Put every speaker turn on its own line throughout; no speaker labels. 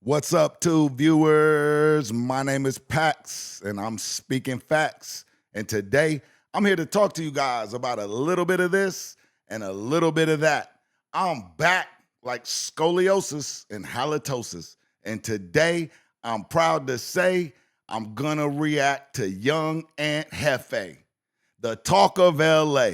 What's up, to viewers? My name is Pax, and I'm speaking facts. And today, I'm here to talk to you guys about a little bit of this and a little bit of that. I'm back like scoliosis and halitosis. And today, I'm proud to say I'm gonna react to Young Ant Jefe, the talk of LA,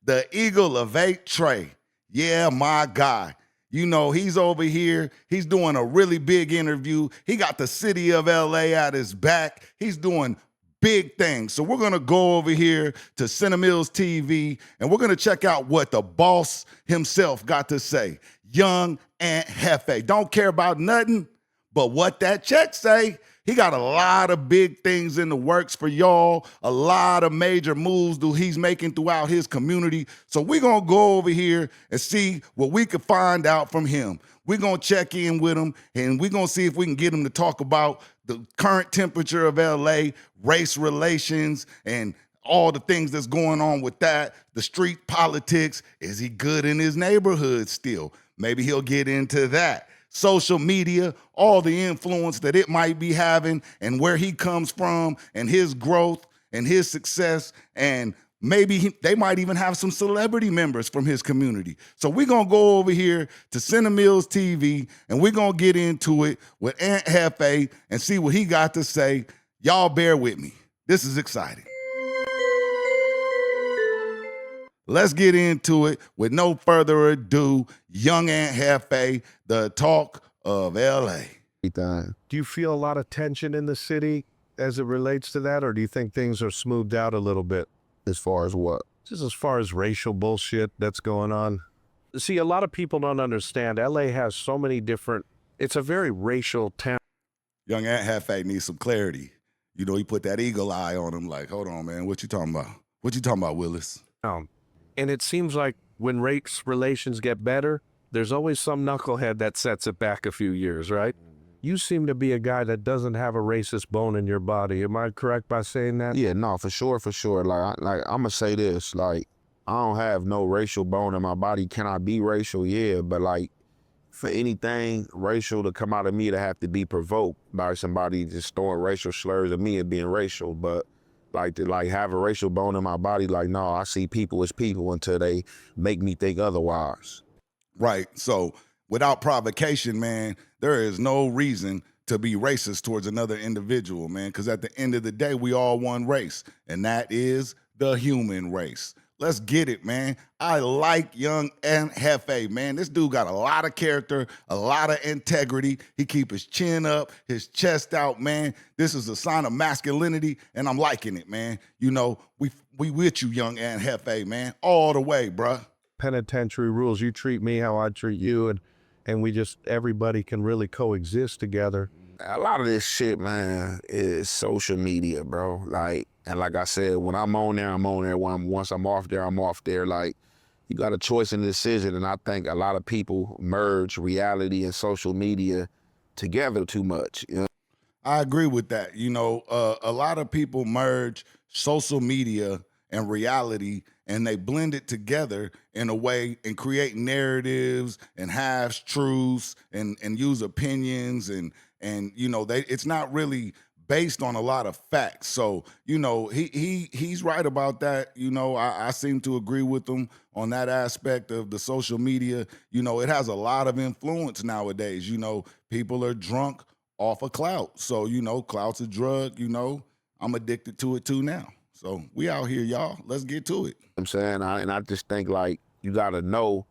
the eagle of 8 Trey. Yeah, my guy. You know, he's over here. He's doing a really big interview. He got the city of LA at his back. He's doing big things. So we're going to go over here to Cinemills TV, and we're going to check out what the boss himself got to say. Young Ant Jefe. Don't care about nothing but what that check say. He got a lot of big things in the works for y'all, a lot of major moves that he's making throughout his community. So we're going to go over here and see what we can find out from him. We're going to check in with him, and we're going to see if we can get him to talk about the current temperature of LA, race relations, and all the things that's going on with that, the street politics. Is he good in his neighborhood still? Maybe he'll get into that. Social media, all the influence that it might be having, and where he comes from, and his growth and his success, and maybe they might even have some celebrity members from his community. So we're gonna go over here to Cinemills TV, and we're gonna get into it with Ant Jefe and see what he got to say. Y'all bear with me. This is exciting. Let's get into it with no further ado. Young Ant Jefe, the talk of LA.
Do you feel a lot of tension in the city as it relates to that, or do you think things are smoothed out a little bit?
As far as what?
Just as far as racial bullshit that's going on. See, a lot of people don't understand. LA has so many different, it's a very racial town.
Young Ant Jefe needs some clarity. You know, he put that eagle eye on him like, hold on, man, what you talking about? What you talking about, Willis?
And it seems like when race relations get better, there's always some knucklehead that sets it back a few years, right? You seem to be a guy that doesn't have a racist bone in your body. Am I correct by saying that?
Yeah, no, for sure. Like I'm gonna say this, like, I don't have no racial bone in my body. Can I be racial? Yeah, but like, for anything racial to come out of me to have to be provoked by somebody just throwing racial slurs at me and being racial, but like to like have a racial bone in my body, like, no, I see people as people until they make me think otherwise.
Right. So without provocation, man, there is no reason to be racist towards another individual, man, because at the end of the day, we all one race, and that is the human race. Let's get it, man. I like Young Ant Jefe, man. This dude got a lot of character, a lot of integrity. He keep his chin up, his chest out, man. This is a sign of masculinity, and I'm liking it, man. You know, we with you, Young Ant Jefe, man, all the way, bruh.
Penitentiary rules. You treat me how I treat you, and we just, everybody can really coexist together.
A lot of this shit, man, is social media, bro. Like, and like I said, when I'm on there, I'm on there. Once I'm off there, I'm off there. Like, you got a choice and a decision, and I think a lot of people merge reality and social media together too much. You know?
I agree with that. You know, a lot of people merge social media and reality, and they blend it together in a way and create narratives and half truths and use opinions and you know, it's not really based on a lot of facts. So, you know, he's right about that. You know, I seem to agree with him on that aspect of the social media. You know, it has a lot of influence nowadays. You know, people are drunk off of clout. So, you know, clout's a drug. You know, I'm addicted to it too now. So we out here, y'all. Let's get to it.
I'm saying, and I just think, like, you gotta know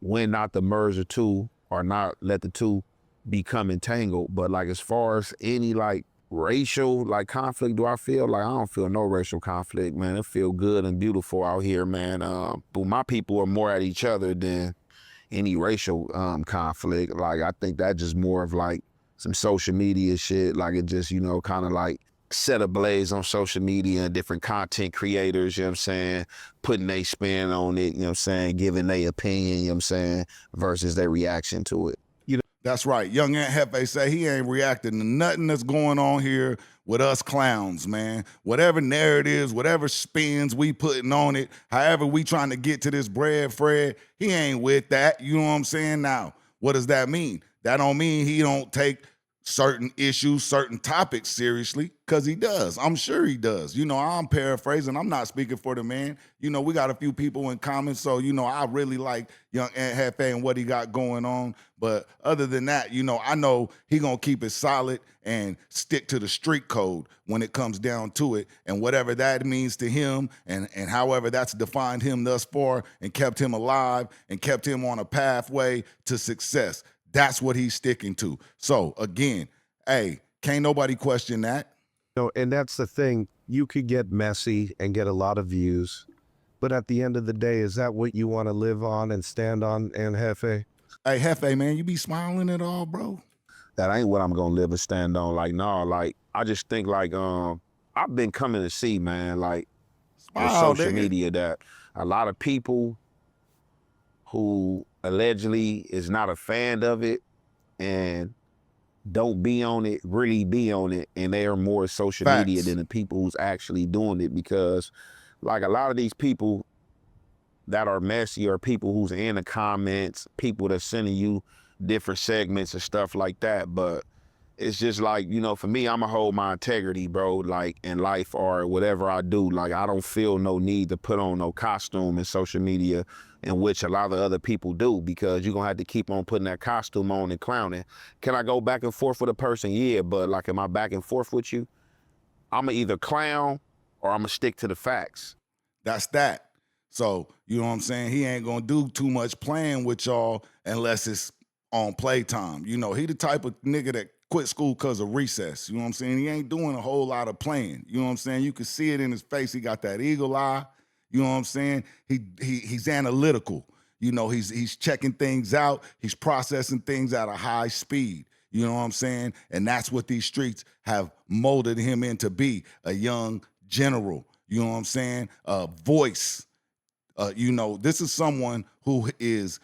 when not to merge the two or not let the two become entangled. But like, as far as any like racial like conflict, do I feel like I don't feel no racial conflict, man. It feel good and beautiful out here, man. But my people are more at each other than any racial conflict. Like, I think that just more of like some social media shit. Like, it just, you know, kind of like set ablaze on social media and different content creators, you know what I'm saying, putting their spin on it, you know what I'm saying, giving their opinion, you know what I'm saying, versus their reaction to it.
That's right. Young Ant Jefe say he ain't reacting to nothing that's going on here with us clowns, man. Whatever narratives, whatever spins we putting on it, however we trying to get to this bread, Fred, he ain't with that. You know what I'm saying? Now, what does that mean? That don't mean he don't take certain issues, certain topics seriously, because he does. I'm sure he does. You know, I'm paraphrasing. I'm not speaking for the man. You know, we got a few people in common. So, you know, I really like Young Ant Jefe and what he got going on. But other than that, you know, I know he gonna keep it solid and stick to the street code when it comes down to it. And whatever that means to him and however that's defined him thus far and kept him alive and kept him on a pathway to success. That's what he's sticking to. So again, hey, can't nobody question that.
No, and that's the thing. You could get messy and get a lot of views, but at the end of the day, is that what you want to live on and stand on, and Jefe?
Hey, Jefe, man, you be smiling at all, bro?
That ain't what I'm gonna live and stand on. Like, no, like, I just think like, I've been coming to see, man, like, with
Smile,
social
nigga.
media that a lot of people who allegedly is not a fan of it and don't be on it, really be on it, and they are more social media
Facts.
than the people who's actually doing it. Because like a lot of these people that are messy are people who's in the comments, people that's sending you different segments and stuff like that. But it's just like, you know, for me, I'ma hold my integrity, bro, like in life or whatever I do. Like, I don't feel no need to put on no costume in social media, in which a lot of other people do, because you're gonna have to keep on putting that costume on and clowning. Can I go back and forth with a person? Yeah, but like, am I back and forth with you? I'ma either clown or I'ma stick to the facts.
That's that. So, you know what I'm saying? He ain't gonna do too much playing with y'all unless it's on playtime. You know, he the type of nigga that quit school because of recess. You know what I'm saying? He ain't doing a whole lot of playing. You know what I'm saying? You can see it in his face. He got that eagle eye. You know what I'm saying? He's analytical. You know, he's checking things out. He's processing things at a high speed. You know what I'm saying? And that's what these streets have molded him into be, a young general. You know what I'm saying? A voice. You know, this is someone who is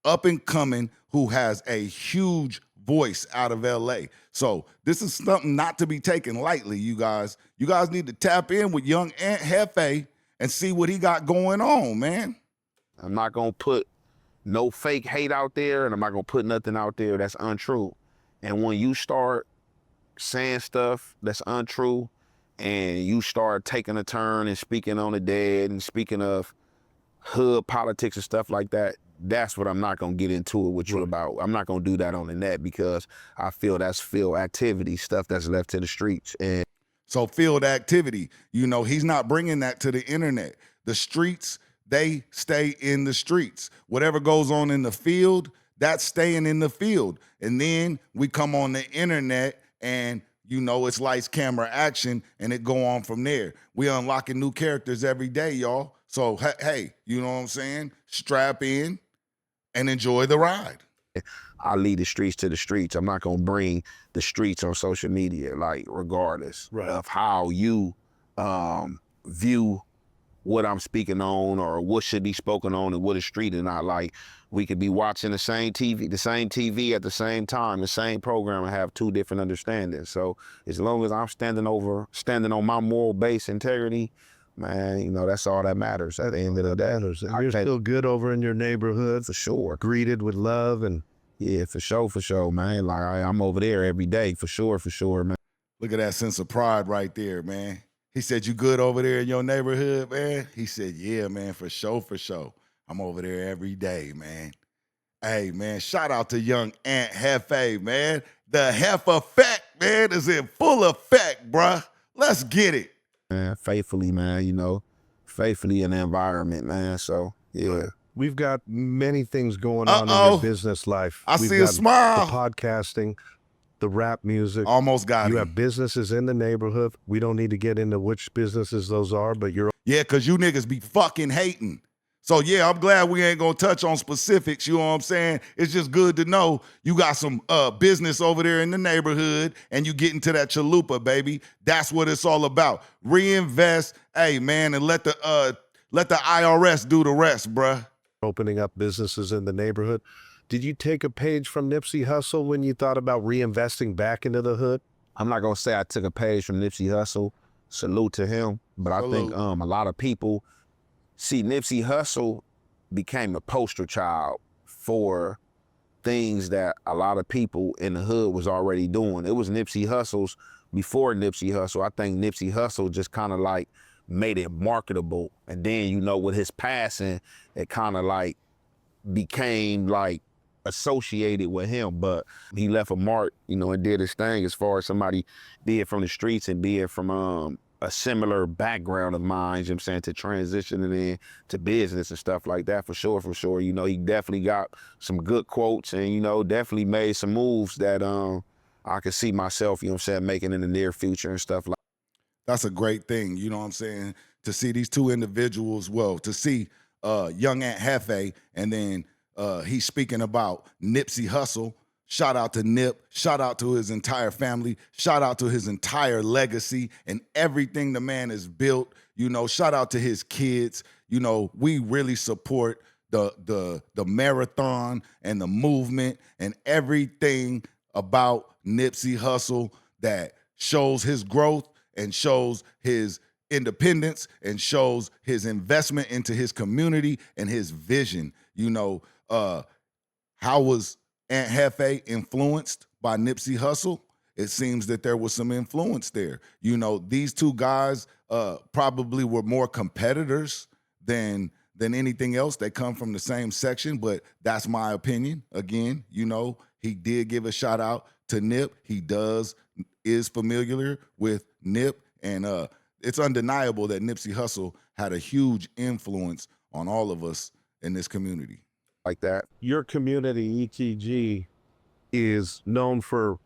up and coming, who has a huge voice out of LA. So this is something not to be taken lightly, you guys. You guys need to tap in with Young Ant Jefe and see what he got going on, man.
I'm not gonna put no fake hate out there, and I'm not gonna put nothing out there that's untrue. And when you start saying stuff that's untrue, and you start taking a turn and speaking on the dead and speaking of hood politics and stuff like that, that's what I'm not gonna get into it with you about. I'm not gonna do that on the net, because I feel that's field activity, stuff that's left to the streets. And
so field activity, you know, he's not bringing that to the internet. The streets, they stay in the streets. Whatever goes on in the field, that's staying in the field. And then we come on the internet and, you know, it's lights, camera, action, and it go on from there. We unlocking new characters every day, y'all. So, hey, you know what I'm saying? Strap in and enjoy the ride.
I lead the streets to the streets. I'm not gonna bring the streets on social media, like, regardless of how you view what I'm speaking on or what should be spoken on and what is street and not. Like, we could be watching the same TV at the same time, the same program, and have two different understandings. So as long as I'm standing on my moral base integrity, man, you know, that's all that matters at the end of the day.
And you're still good over in your neighborhood.
For sure.
Greeted with love and...
Yeah, for sure, man. Like, I'm over there every day, for sure, man.
Look at that sense of pride right there, man. He said, you good over there in your neighborhood, man? He said, yeah, man, for sure. I'm over there every day, man. Hey, man, shout out to Young Ant Jefe, man. The Hef effect, man, is in full effect, bruh. Let's get it.
Man, faithfully, man, you know, faithfully in the environment, man. So, yeah.
We've got many things going on in your business life.
I
We've
see a
got
smile.
The podcasting, the rap music.
Almost got it.
You have businesses in the neighborhood. We don't need to get into which businesses those are, but you're...
Yeah, because you niggas be fucking hating. So, yeah, I'm glad we ain't going to touch on specifics, you know what I'm saying? It's just good to know you got some business over there in the neighborhood and you get into that chalupa, baby. That's what it's all about. Reinvest, hey, man, and let the IRS do the rest, bruh.
Opening up businesses in the neighborhood. Did you take a page from Nipsey Hussle when you thought about reinvesting back into the hood?
I'm not gonna say I took a page from Nipsey Hussle. Salute to him. But I think a lot of people see Nipsey Hussle became the poster child for things that a lot of people in the hood was already doing. It was Nipsey Hussle's before Nipsey Hussle. I think Nipsey Hussle just kind of like made it marketable. And then, you know, with his passing, it kind of like became like associated with him. But he left a mark, you know, and did his thing as far as somebody, be it from the streets and be it from a similar background of mine, you know what I'm saying, to transition it in to business and stuff like that, for sure, for sure. You know, he definitely got some good quotes and, you know, definitely made some moves that I could see myself, you know what I'm saying, making in the near future and stuff like that.
That's a great thing, you know what I'm saying, to see these two individuals, well, to see Young Ant Jefe, and then he's speaking about Nipsey Hussle. Shout out to Nip, shout out to his entire family, shout out to his entire legacy and everything the man has built. You know, shout out to his kids. You know, we really support the marathon and the movement and everything about Nipsey Hussle that shows his growth and shows his independence and shows his investment into his community and his vision. You know, how was Ant Jefe influenced by Nipsey Hussle? It seems that there was some influence there. You know, these two guys probably were more competitors than anything else. They come from the same section, but that's my opinion. Again, you know, he did give a shout out to Nip. He is familiar with Nip, and it's undeniable that Nipsey Hussle had a huge influence on all of us in this community.
Like that.
Your community, ETG, is known for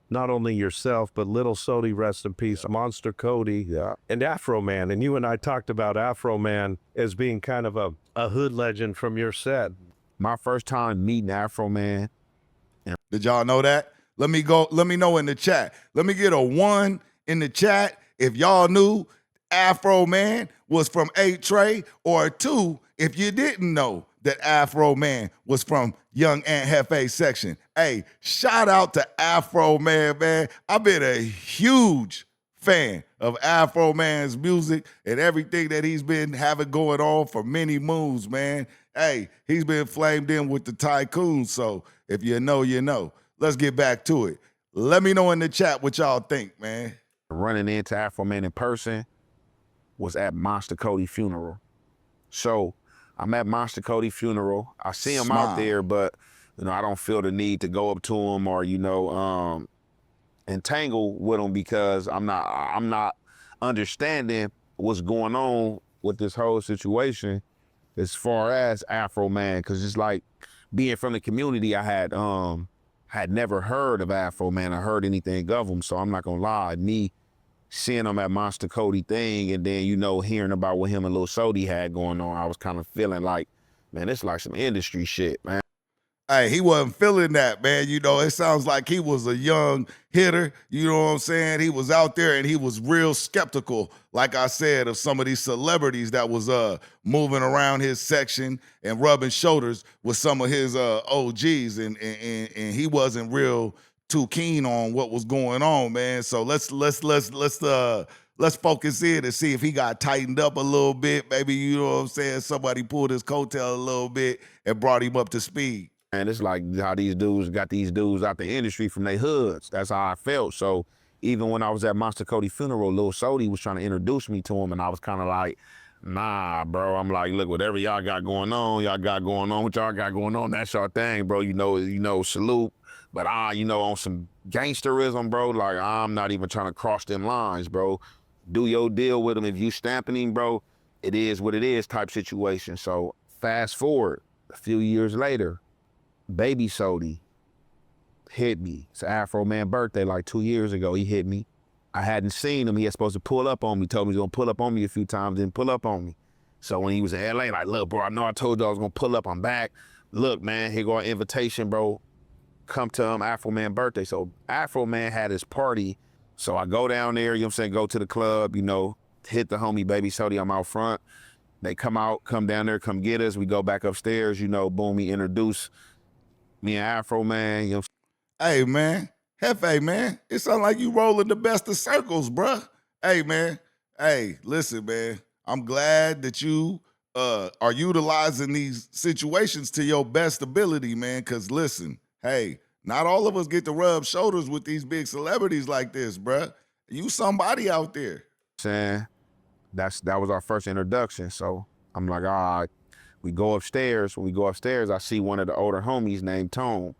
not only yourself, but Little Sody, rest in peace, Monster Cody, and Afro Man. And you and I talked about Afro Man as being kind of a hood legend from your set.
My first time meeting Afro Man.
Did y'all know that? Let me know in the chat. Let me get a 1 in the chat if y'all knew Afro Man was from 8 Trey, or a 2 if you didn't know that Afro Man was from Young Ant Jefe Section. Hey, shout out to Afro Man, man. I've been a huge fan of Afro Man's music and everything that he's been having going on for many moons, man. Hey, he's been flamed in with the tycoon, so if you know, you know. Let's get back to it. Let me know in the chat what y'all think, man.
Running into Afro Man in person was at Monster Cody funeral. So I'm at Monster Cody funeral. I see him out there, but you know, I don't feel the need to go up to him or, you know, entangle with him because I'm not understanding what's going on with this whole situation as far as Afro Man. Cause it's like being from the community, I had never heard of Afro Man or heard anything of him. So I'm not gonna lie, me seeing him at Monster Cody thing and then, you know, hearing about what him and Lil Sody had going on, I was kind of feeling like, man, it's like some industry shit, man.
Hey, he wasn't feeling that, man. You know, it sounds like he was a young hitter. You know what I'm saying? He was out there and he was real skeptical, like I said, of some of these celebrities that was moving around his section and rubbing shoulders with some of his OGs, and he wasn't real too keen on what was going on, man. So let's focus in and see if he got tightened up a little bit. Maybe, you know what I'm saying, somebody pulled his coattail a little bit and brought him up to speed.
And it's like how these dudes got these dudes out the industry from their hoods. That's how I felt. So even when I was at Monster Cody funeral, Lil Sody was trying to introduce me to him, and I was kind of like, nah, bro. I'm like, look, whatever y'all got going on, what y'all got going on, that's your thing, bro. You know, salute. But you know, on some gangsterism, bro, like I'm not even trying to cross them lines, bro. Do your deal with him. If you stamping him, bro, it is what it is type situation. So fast forward a few years later, Baby Sody hit me. It's Afro Man birthday like 2 years ago. He hit me. I hadn't seen him. He had supposed to pull up on me. Told me he was gonna pull up on me a few times, didn't pull up on me. So when he was in LA, like, look, bro, I know I told you I was gonna pull up. I'm back. Look, man, here go an invitation, bro. Come to Afro Man birthday. So Afro Man had his party. So I go down there, you know what I'm saying, go to the club, you know, hit the homie Baby Sody. I'm out front. They come down there, come get us. We go back upstairs, you know, boom, he introduced me and Afro Man, you know.
Hey, man. Jefe, man. It sounds like you rolling the best of circles, bruh. Hey, man. Hey, listen, man. I'm glad that you are utilizing these situations to your best ability, man, because listen, Hey, not all of us get to rub shoulders with these big celebrities like this, bruh. You somebody out there.
Saying that was our first introduction. So I'm like, all right, we go upstairs. When we go upstairs, I see one of the older homies named Tone.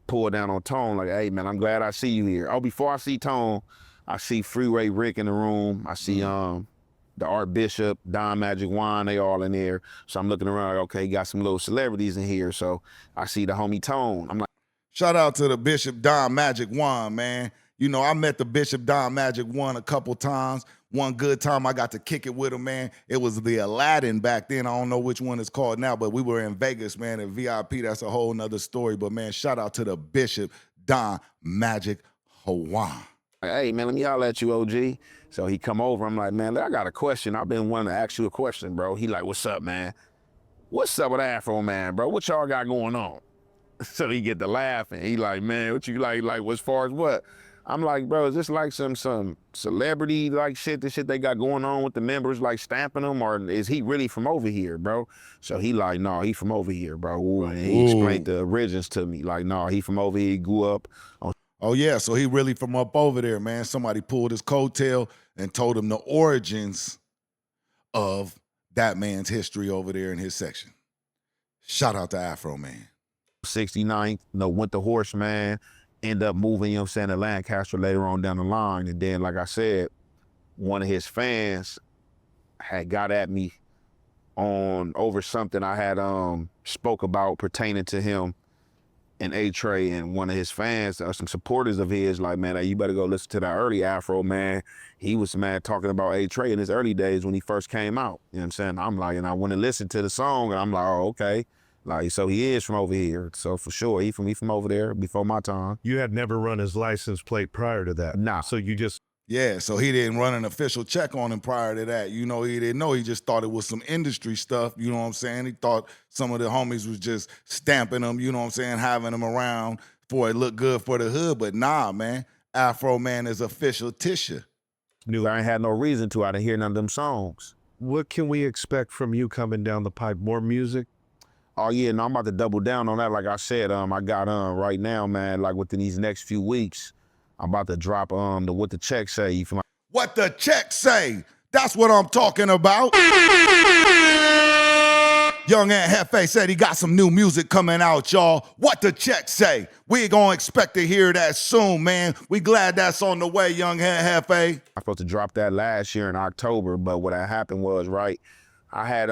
Pull down on Tone, like, hey man, I'm glad I see you here. Oh, before I see Tone, I see Freeway Rick in the room. I see the Art Bishop, Don Magic Wine, they all in there. So I'm looking around, like, okay, got some little celebrities in here. So I see the homie Tone. I'm like,
Shout out to the Bishop Don Magic One, man. You know, I met the Bishop Don Magic One a couple times. One good time I got to kick it with him, man. It was the Aladdin back then. I don't know which one it's called now, but we were in Vegas, man, at VIP. That's a whole nother story. But, man, shout out to the Bishop Don Magic One.
hey man, let me holler at you, OG. So he come over, I'm like, man, I got a question. I've been wanting to ask you a question, bro. He like, what's up, man? What's up with Afro, man, bro? What y'all got going on? So he get to laughing. He like, man, what you like as far as what? I'm like, bro, is this like some celebrity like shit, the shit they got going on with the members, like stamping them, or is he really from over here, bro? So he like, no, he from over here, bro. Ooh, and he explained the origins to me. Like, no, he from over here, he grew up on.
Oh, yeah, so he really from up over there, man. Somebody pulled his coattail and told him the origins of that man's history over there in his section. Shout out to Afro, man.
69th, went the horse, man. End up moving, you know what I'm saying, to Lancaster later on down the line. And then, like I said, one of his fans had got at me over something I had spoke about pertaining to him and A-Tray, and one of his fans, some supporters of his, like, man, hey, you better go listen to that early Afro, man. He was, man, talking about A-Tray in his early days when he first came out. You know what I'm saying? I'm like, and I went and listened to the song, and I'm like, oh, okay. Like, so he is from over here. So for sure, he from over there before my time.
You had never run his license plate prior to that.
Nah.
So you just.
Yeah, so he didn't run an official check on him prior to that. You know, he didn't know. He just thought it was some industry stuff. You know what I'm saying? He thought some of the homies was just stamping him, you know what I'm saying, having him around for it look good for the hood. But nah, man, Afro Man is official tissue.
Knew I ain't had no reason to. I didn't hear none of them songs.
What can we expect from you coming down the pipe? More music?
Oh yeah, no, I'm about to double down on that. Like I said, I got right now, man, like within these next few weeks, I'm about to drop the What the Check Say. You feel
What the check say? That's what I'm talking about. Young Ant Jefe said he got some new music coming out, y'all. What the check say? We gonna expect to hear that soon, man. We glad that's on the way, Young Ant Jefe.
I'm supposed to drop that last year in October, but what had happened was, right, I had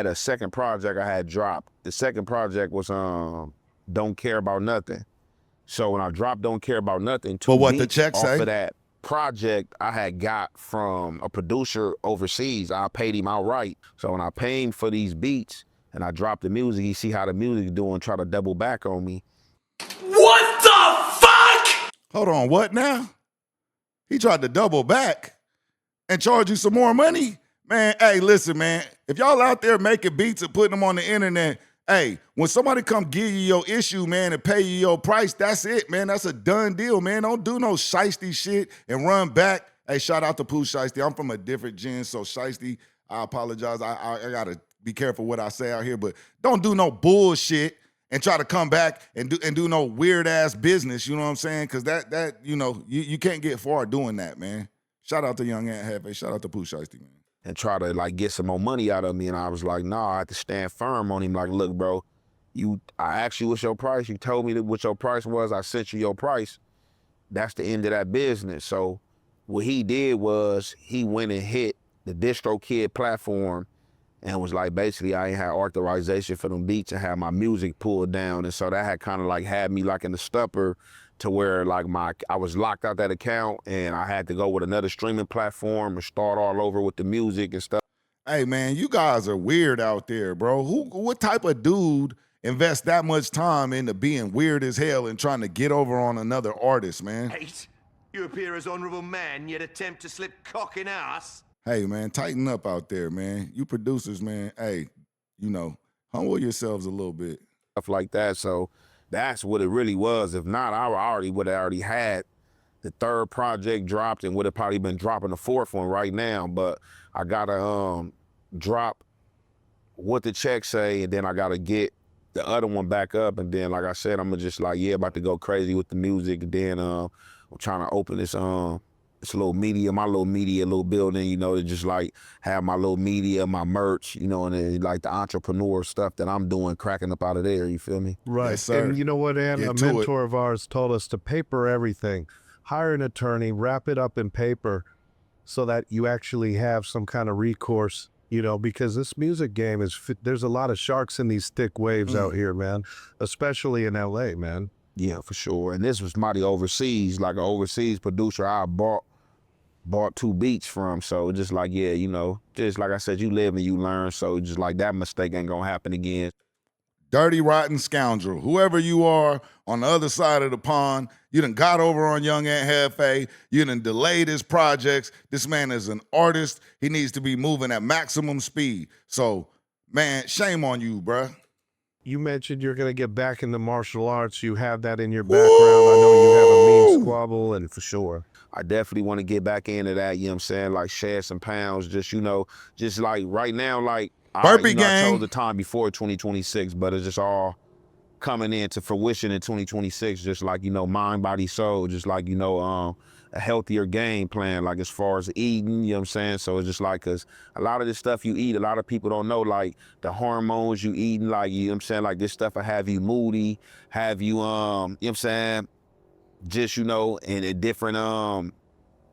a second project I had dropped. The second project was Don't Care About Nothing. So when I dropped Don't Care About Nothing, two
What the
beats
check
off
say?
of that project I had got from a producer overseas. I paid him outright. So when I paid him for these beats and I dropped the music, he see how the music's doing, try to double back on me.
What the fuck?
Hold on, what now? He tried to double back and charge you some more money? Man, hey, listen, man. If y'all out there making beats and putting them on the internet, hey, when somebody come give you your issue, man, and pay you your price, that's it, man. That's a done deal, man. Don't do no shiesty shit and run back. Hey, shout out to Pooh Shiesty. I'm from a different gen, so Shiesty, I apologize. I got to be careful what I say out here, but don't do no bullshit and try to come back and do no weird-ass business, you know what I'm saying? Because that you know, you can't get far doing that, man. Shout out to Young Ant Jefe. Shout out to Pooh Shiesty, man.
And try to like get some more money out of me. And I was like, nah, I had to stand firm on him. Like, look, bro, I asked you what's your price. You told me what your price was. I sent you your price. That's the end of that business. So what he did was he went and hit the DistroKid platform and was like, basically, I ain't had authorization for them beats and had my music pulled down. And so that had kind of like had me like in the stupor to where like I was locked out that account and I had to go with another streaming platform and start all over with the music and stuff.
Hey, man, you guys are weird out there, bro. What type of dude invests that much time into being weird as hell and trying to get over on another artist, man?
Mate, you appear as honourable man, yet attempt to slip cock in ass.
Hey, man, tighten up out there, man. You producers, man, hey, you know, humble yourselves a little bit.
Stuff like that. So that's what it really was. If not, I would have already had the third project dropped and would have probably been dropping the fourth one right now. But I gotta drop What the Check Say, and then I gotta get the other one back up, and then like I said, I'm just like, yeah, about to go crazy with the music. And then I'm trying to open this this little media, my little media, little building, you know, to just like have my little media, my merch, you know, and then like the entrepreneur stuff that I'm doing, cracking up out of there. You feel me?
Right.
Yes, sir.
And you know what, Ann?
Get
A
to it.
mentor of ours told us to paper everything. Hire an attorney, wrap it up in paper so that you actually have some kind of recourse, you know, because this music game there's a lot of sharks in these thick waves out here, man, especially in LA, man.
Yeah, for sure. And this was somebody overseas, like an overseas producer I bought 2 beats from. So just like, yeah, you know, just like I said, you live and you learn. So just like that mistake ain't gonna happen again.
Dirty, rotten scoundrel, whoever you are on the other side of the pond, you done got over on Young Ant Jefe, you done delayed his projects. This man is an artist. He needs to be moving at maximum speed. So, man, shame on you, bruh.
You mentioned you're going to get back into martial arts. You have that in your background. I know you have a mean
Woo!
squabble, and for sure.
I definitely want to get back into that, you know what I'm saying? Like shed some pounds, just, you know, just like right now, like
Burpee
you know, I
gang.
chose the time before 2026, but it's just all coming into fruition in 2026, just like, you know, mind, body, soul, just like, you know, a healthier game plan, like as far as eating, you know what I'm saying? So it's just like, cause a lot of this stuff you eat, a lot of people don't know, like the hormones you eating, like, you know what I'm saying? Like this stuff will have you moody, have you, you know what I'm saying? Just, you know, in different,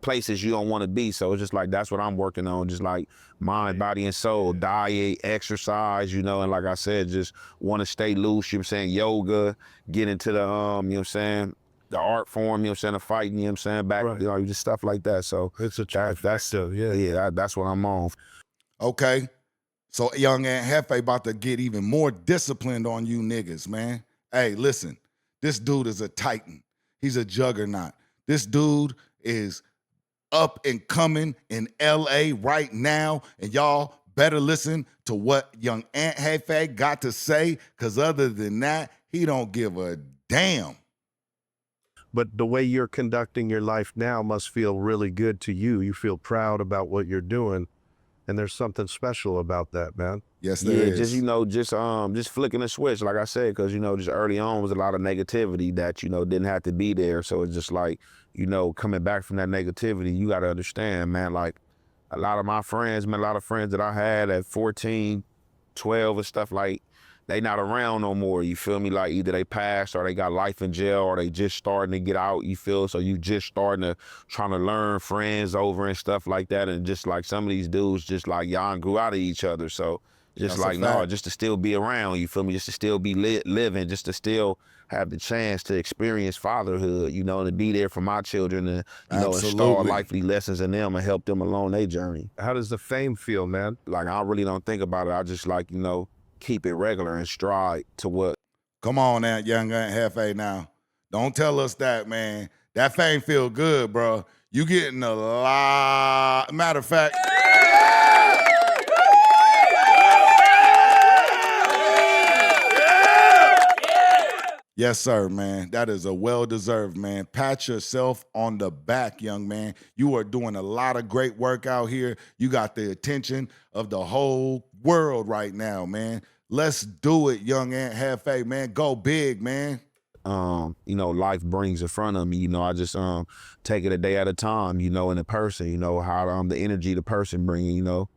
places you don't want to be. So it's just like, that's what I'm working on, just like mind, body, and soul, diet, exercise, you know, and like I said, just want to stay loose, you know what I'm saying, yoga, get into the, you know what I'm saying, the art form, you know what I'm saying, the fighting, you know what I'm saying, back,
Right.
you know, just stuff like that. So
It's a
that's
yeah.
that's what I'm on.
Okay. So Young Ant Jefe about to get even more disciplined on you niggas, man. Hey, listen, this dude is a titan. He's a juggernaut. This dude is up and coming in LA right now, and y'all better listen to what Young Ant Jefe got to say, because other than that, he don't give a damn.
But the way you're conducting your life now must feel really good to you. You feel proud about what you're doing, and there's something special about that, man.
Yes, there is.
Just, you know, just flicking a switch, like I said, because, you know, just early on was a lot of negativity that, you know, didn't have to be there. So it's just like, you know, coming back from that negativity, you got to understand, man, like a lot of my friends, man, a lot of friends that I had at 14, 12 and stuff, like they not around no more, you feel me? Like either they passed or they got life in jail or they just starting to get out, you feel? So you just starting to, trying to learn friends over and stuff like that. And just like some of these dudes, just like y'all grew out of each other. So just
That's a
like, no,
fact.
just to still be around, you feel me? Just to still be living, just to still have the chance to experience fatherhood, you know, and to be there for my children and, you know, install
Absolutely.
lively lessons in them and help them along their journey.
How does the fame feel, man?
Like, I really don't think about it. I just like, you know, keep it regular and stride to what.
Come on now, Young Ant Jefe now. Don't tell us that, man. That fame feel good, bro. You getting a lot. Matter of fact, yes, sir, man. That is a well-deserved, man. Pat yourself on the back, young man. You are doing a lot of great work out here. You got the attention of the whole world right now, man. Let's do it, Young Ant Jefe, man. Go big, man.
You know, life brings in front of me, you know, I just take it a day at a time, you know, in the person, you know, how the energy the person bringing, you know.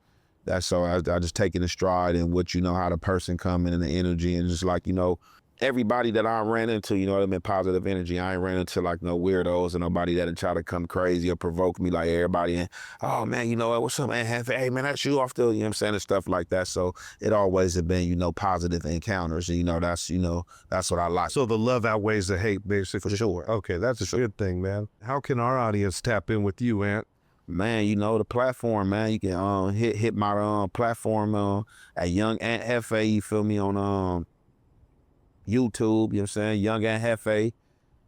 That's so I just take it in stride and what, you know, how the person coming and the energy and just like, you know, everybody that I ran into, you know, them in positive energy. I ain't ran into like no weirdos and nobody that try to come crazy or provoke me like everybody. And, oh man, you know what, what's up, man? Hey man, that's you off the, you know what I'm saying, and stuff like that. So it always have been, you know, positive encounters. And, you know, that's what I like.
So the love outweighs the hate, basically.
For sure.
Okay, that's a good thing, man. How can our audience tap in with you, Ant?
Man, you know, the platform, man, you can hit my platform at Young Ant Jefe, you feel me, on YouTube, you know what I'm saying, Young Ant Jefe,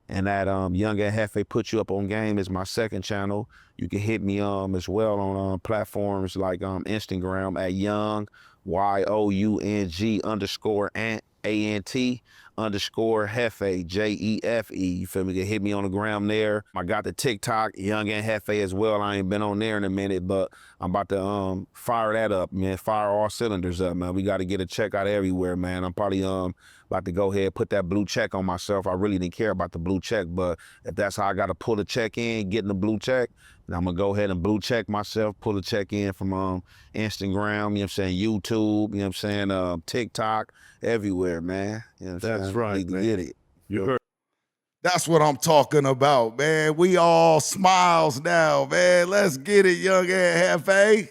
and that Young Ant Jefe Put You Up on Game is my second channel. You can hit me as well on platforms like Instagram at Young, YOUNG _Ant, ANT, underscore Jefe, Jefe. You feel me? You can hit me on the gram there. I got the TikTok, Young Ant Jefe as well. I ain't been on there in a minute, but I'm about to fire that up, man. Fire all cylinders up, man. We got to get a check out everywhere, man. I'm probably about to go ahead and put that blue check on myself. I really didn't care about the blue check, but if that's how I got to pull the check in, getting the blue check, then I'm going to go ahead and blue check myself, pull the check in from Instagram, you know what I'm saying, YouTube, you know what I'm saying, TikTok, everywhere, man. You know what I'm
That's
saying?
right,
Need to
man.
get it.
You heard.
That's what I'm talking about, man. We all smiles now, man. Let's get it, Young Ant Jefe.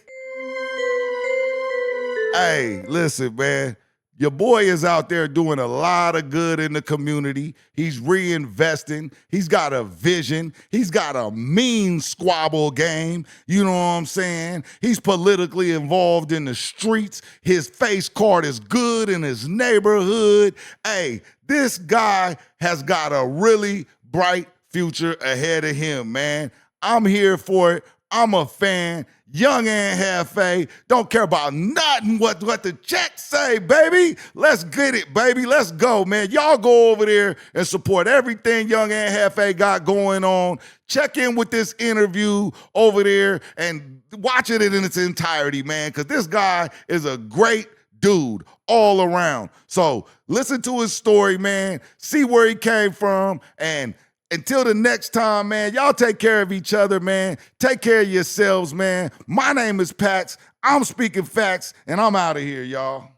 Hey, listen, man. Your boy is out there doing a lot of good in the community. He's reinvesting. He's got a vision. He's got a mean squabble game. You know what I'm saying? He's politically involved in the streets. His face card is good in his neighborhood. Hey, this guy has got a really bright future ahead of him, man. I'm here for it. I'm a fan. Young Ant Jefe, don't care about nothing what the checks say, baby. Let's get it, baby. Let's go, man. Y'all go over there and support everything Young Ant Jefe got going on. Check in with this interview over there and watch it in its entirety, man, because this guy is a great dude all around. So listen to his story, man. See where he came from, and until the next time, man, y'all take care of each other, man. Take care of yourselves, man. My name is Pax. I'm speaking facts, and I'm out of here, y'all.